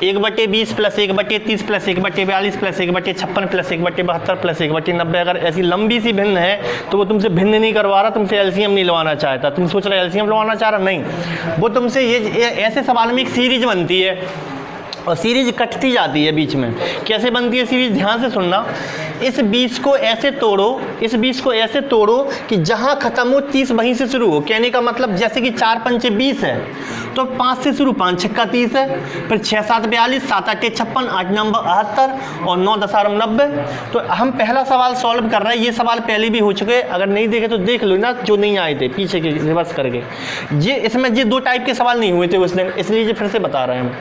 1/20 plus 1/30 plus 1/42 plus 1/56 plus 1/72 plus 1/90, अगर ऐसी लंबी सी भिन्न है तो वो तुमसे भिन्न नहीं करवा रहा, तुमसे एलसीएम नहीं लवाना चाहता। तुम सोच रहे एलसीएम लवाना चाह रहा, नहीं, वो तुमसे ये ऐसे सवाल में एक सीरीज बनती है और सीरीज कटती जाती है बीच में। कैसे बनती है सीरीज, ध्यान से सुनना। इस 20 को ऐसे तोड़ो, इस 20 को ऐसे तोड़ो कि जहाँ ख़त्म हो 30 वहीं से शुरू हो। कहने का मतलब जैसे कि 4 पंचे 20 है तो 5 से शुरू, 5 छक्का 30 है, फिर 6 7 42, 7 8 56, 8 9 72 और 9 10 90। तो हम पहला सवाल सॉल्व कर रहे हैं। ये सवाल पहले भी हो चुके, अगर नहीं देखे तो देख लो ना, जो नहीं आए थे पीछे के रिवर्स करके। ये इसमें ये 2 टाइप के सवाल नहीं हुए थे उस दिन, इसलिए ये फिर से बता रहे हैं हम।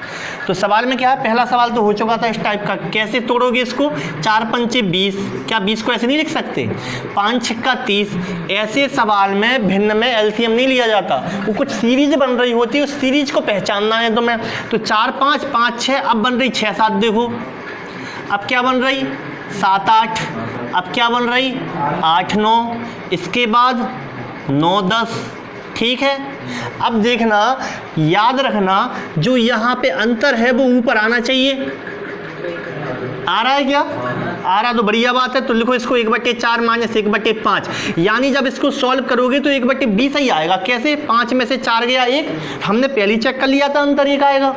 तो सवाल में क्या है, पहला सवाल तो हो चुका था इस टाइप का। कैसे तोड़ोगे इसको, 4 पंचे 20, क्या 20 को ऐसे नहीं लिख सकते, 5 छक्का 30। ऐसे सवाल में भिन्न में एलसीएम नहीं लिया जाता, वो कुछ सीरीज बन रही होती है, उस सीरीज को पहचानना है तुम्हें। तो 4 5 5 6, अब बन रही 6 7, देखो अब क्या बन रही 7 8, अब क्या बन रही 8 9, इसके बाद 9 10। ठीक है, अब देखना, याद रखना, जो यहाँ पे अंतर है वो ऊपर आना चाहिए। आ रहा है क्या, आ रहा तो बढ़िया बात है। तो लिखो इसको 1/4 माइनस 1/5, यानी जब इसको सॉल्व करोगे तो 1/20 ही आएगा। कैसे, 5 में से 4 गया 1, हमने पहले चेक कर लिया था, अंतर 1 आएगा।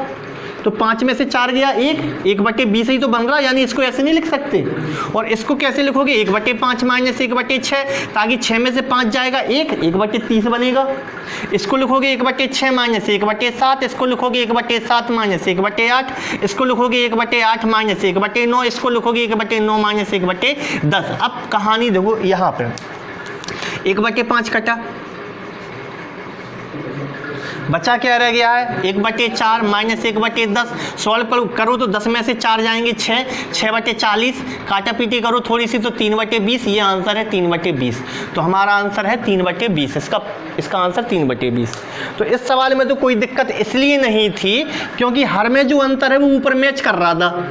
तो 5 में से 4 गया 1, 1/20 ही तो बन रहा, यानी इसको ऐसे नहीं लिख सकते। और इसको कैसे लिखोगे, 1/5 माइनस 1/6, ताकि 6 में से 5 जाएगा 1, 1/30 बनेगा। इसको लिखोगे 1/6 माइनस 1/7, इसको लिखोगे 1/7 माइनस 1/8, इसको लिखोगे 1/8 माइनस 1/9, इसको लिखोगे 1/9 माइनस 1/10। अब कहानी देखो, यहाँ पे 1/5 कटा, बचा क्या रह गया है, 1/4 माइनस 1/10। सॉल्व करो तो 10 में से 4 जाएंगे 6, 6/40, काटा पीटी करो थोड़ी सी तो 3/20। ये आंसर है 3/20। तो हमारा आंसर है 3/20, इसका आंसर 3/20। तो इस सवाल में तो कोई दिक्कत इसलिए नहीं थी क्योंकि हर में जो अंतर है वो ऊपर मैच कर रहा था।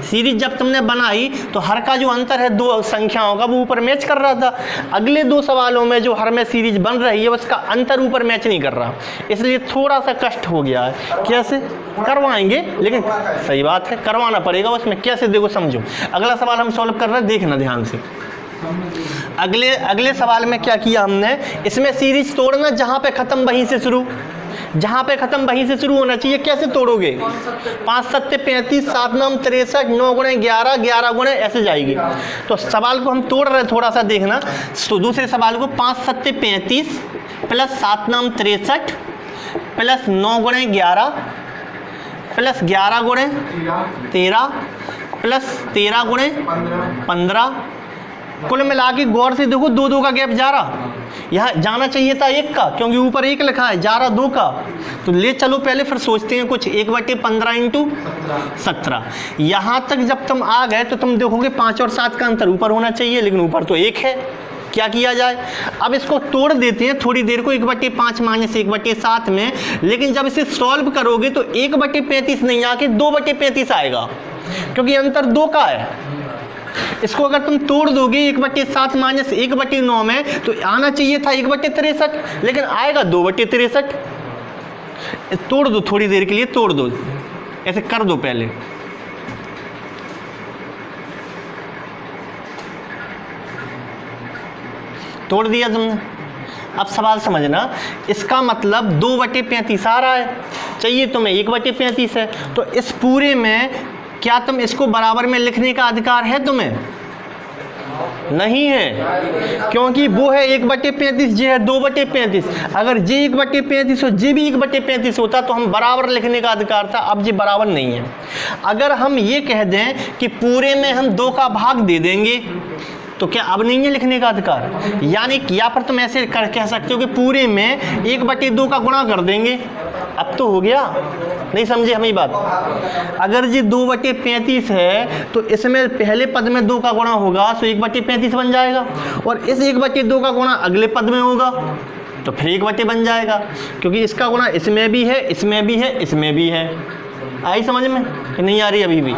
सीरीज जब तुमने बनाई तो हर का जो अंतर है 2 संख्याओं का, वो ऊपर मैच कर रहा था। अगले 2 सवालों में जो हर में सीरीज बन रही है उसका अंतर ऊपर मैच नहीं कर रहा, इसलिए थोड़ा सा कष्ट हो गया है। कैसे करवाएंगे, लेकिन सही बात है करवाना पड़ेगा उसमें। कैसे देखो समझो, अगला सवाल हम सॉल्व कर रहे हैं, देखना ध्यान से। अगले सवाल में क्या किया हमने, इसमें सीरीज तोड़ना, जहां पे खत्म वहीं से शुरू, जहां पे खत्म वहीं से शुरू होना चाहिए। कैसे तोड़ोगे, 5 7 35, 7 9 63, 9 गुणे 11, 11 गुणे ऐसे जाएगी। तो सवाल को हम तोड़ रहे हैं, थोड़ा सा देखना। तो दूसरे सवाल को 5 7 35 प्लस 7 9 63 प्लस 9 गुणे 11 प्लस 11 गुणे 13 प्लस 13 गुणे 15। कुल मिला के गौर से देखो, 2 2 का गैप जा रहा, यहाँ जाना चाहिए था 1 का, क्योंकि ऊपर 1 लिखा है, जा रहा 2 का। तो ले चलो पहले, फिर सोचते हैं कुछ। 1/15 इंटू 17। यहाँ तक जब तुम आ गए तो तुम देखोगे 5 और 7 का अंतर ऊपर होना चाहिए, लेकिन ऊपर तो 1 है। क्या किया जाए, अब इसको तोड़ देते हैं थोड़ी देर को 1/5 माइनस 1/7 में। लेकिन जब इसे सॉल्व करोगे तो 1/35 नहीं आके 2/35 आएगा, क्योंकि अंतर 2 का है। इसको अगर तुम तोड़ दोगे 1/7 माइनस 1/9 में तो आना चाहिए था 1/63, लेकिन आएगा 2/63। तोड़ दो थोड़ी देर के लिए, तोड़ दो, ऐसे कर दो पहले। तोड़ दिया तुमने। अब सवाल समझना, इसका मतलब 2/35 आ रहा है, चाहिए तुम्हें 1/35 है। तो इस पूरे में क्या तुम इसको बराबर में लिखने का अधिकार है तुम्हें? नहीं है, क्योंकि वो है 1/35, ये है 2/35। अगर जे 1/35 हो, जे भी 1/35 होता तो हम बराबर लिखने का अधिकार था। अब ये बराबर नहीं है। अगर हम ये कह दें कि पूरे में हम 2 का भाग दे देंगे तो क्या अब नहीं है लिखने का अधिकार? यानी कि या पर तुम ऐसे कह सकते हो कि पूरे में 1/2 का गुणा कर देंगे। अब तो हो गया, नहीं समझे हमें बात? अगर जी 2/35 है तो इसमें पहले पद में 2 का गुणा होगा तो 1/35 बन जाएगा, और इस 1/2 का गुणा अगले पद में होगा तो फिर 1 बन जाएगा, क्योंकि इसका गुणा इसमें भी है, इसमें भी है, इसमें भी है। आई समझ में कि नहीं आ रही अभी भी?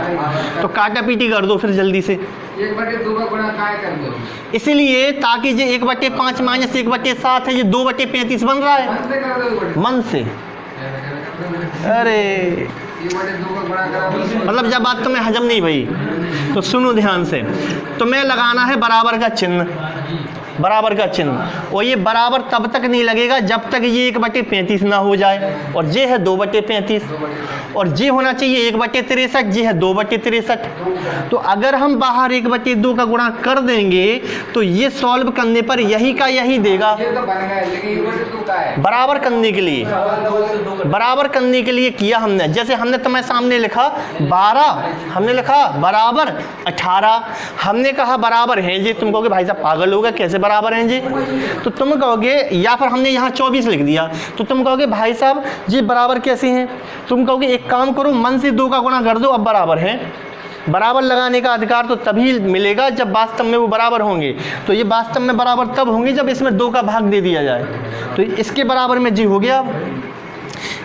तो काटा पीटी कर दो फिर जल्दी से। 1/2 का गुणा काय कर दो, इसलिए ताकि ये 1/5 माइनस 1/7 है, ये 2/35 बन रहा है मन से। अरे 1/2 का गुणा करा, मतलब जब बात तुम्हें हजम नहीं भई तो सुनो ध्यान से। तुम्हें लगाना है बराबर का चिन्ह, बराबर का चिन्ह, और ये बराबर तब तक नहीं लगेगा जब तक ये 1/35 ना हो जाए, और ये है 2/35, और ये होना चाहिए 1/63, ये है 2/63। तो अगर हम बाहर 1/2 का गुणा कर देंगे तो ये सॉल्व करने पर यही का यही देगा। ये तो बन गया, लेकिन 1/2 का है। बराबर करने के लिए, बराबर करने के लिए किया हमने। जैसे हमने तुम्हें सामने लिखा 12, हमने लिखा बराबर 18, हमने कहा बराबर है जी। तुम कहोगे भाई साहब पागल होगा, कैसे बराबर हैं जी? तो तुम कहोगे, या फिर हमने यहाँ 24 लिख दिया तो तुम कहोगे भाई साहब जी बराबर कैसे हैं? तुम कहोगे एक काम करो, मन से 2 का गुणा कर दो, अब बराबर हैं। बराबर लगाने का अधिकार तो तभी मिलेगा जब वास्तव में वो बराबर होंगे। तो ये वास्तव में बराबर तब होंगे जब इसमें 2 का भाग दे दिया जाए। तो इसके बराबर में जी हो गया।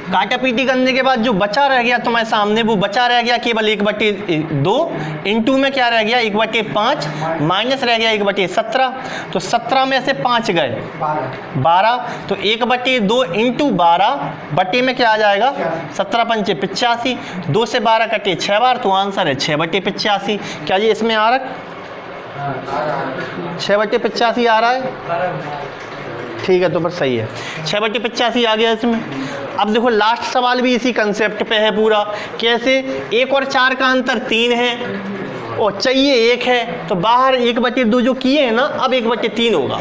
काटा पीटी करने के बाद जो बचा रह गया तुम्हारे सामने, वो बचा रह गया केवल 1/2 इंटू में क्या रह गया 1/5 माइनस रह गया 1/17। तो 17 में से 5 गए 12, तो 1/2 इंटू 12 बटे में क्या आ जाएगा 17 पंचे 85, 2 से 12 कटे 6 बार, तो आंसर है 6/85। क्या ये इसमें आ रहा है? 6/85 आ रहा है, ठीक है, तो बस सही है, 6/85 आ गया इसमें। अब देखो लास्ट सवाल भी इसी कंसेप्ट पे है पूरा। कैसे? 1 और 4 का अंतर 3 है और चाहिए 1 है, तो बाहर 1/2 जो किए हैं ना, अब 1/3 होगा,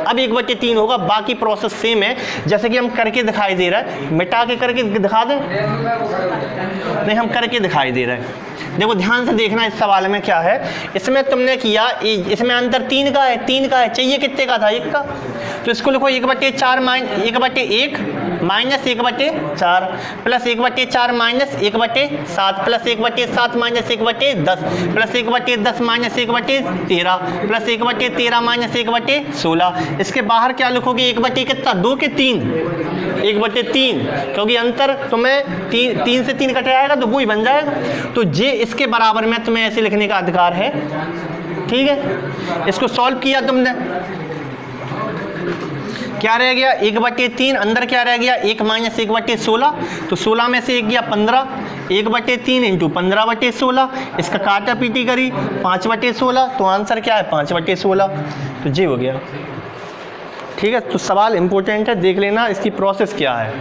अब 1/3 होगा। बाकी प्रोसेस सेम है जैसे कि हम करके दिखाई दे रहा है। मिटा के करके दिखा दें? नहीं, हम करके दिखाई दे रहे हैं। देखो ध्यान से देखना इस सवाल में क्या है। इसमें तुमने किया, इसमें अंतर 3 का है, 3 का है, चाहिए कितने का था 1 का, तो इसको लिखो 1/4 1/1 minus 1/4 plus 1/4 minus 1/7 plus 1/7 minus 1/10 plus 1/10 minus 1/13 plus 1/13 minus 1/16। इसके बाहर क्या लिखोगे 1/2 कितना 2 के 3, 1/3, क्योंकि अंतर तुम्हें 3 से 3 कट जाएगा तो वो ही बन जाएगा। तो जे इसके बराबर में तुम्हें ऐसे लिखने का अधिकार है। ठीक है, इसको सॉल्व किया तुमने, क्या रह गया 1/3, अंदर क्या रह गया 1 माइनस 1/16, तो 16 में से 1 गया 15, 1/3 इंटू 15/16। इसका काटा पीटी करी 5/16, तो आंसर क्या है 5/16। तो जी हो गया। ठीक है, तो सवाल इंपॉर्टेंट है, देख लेना इसकी प्रोसेस क्या है।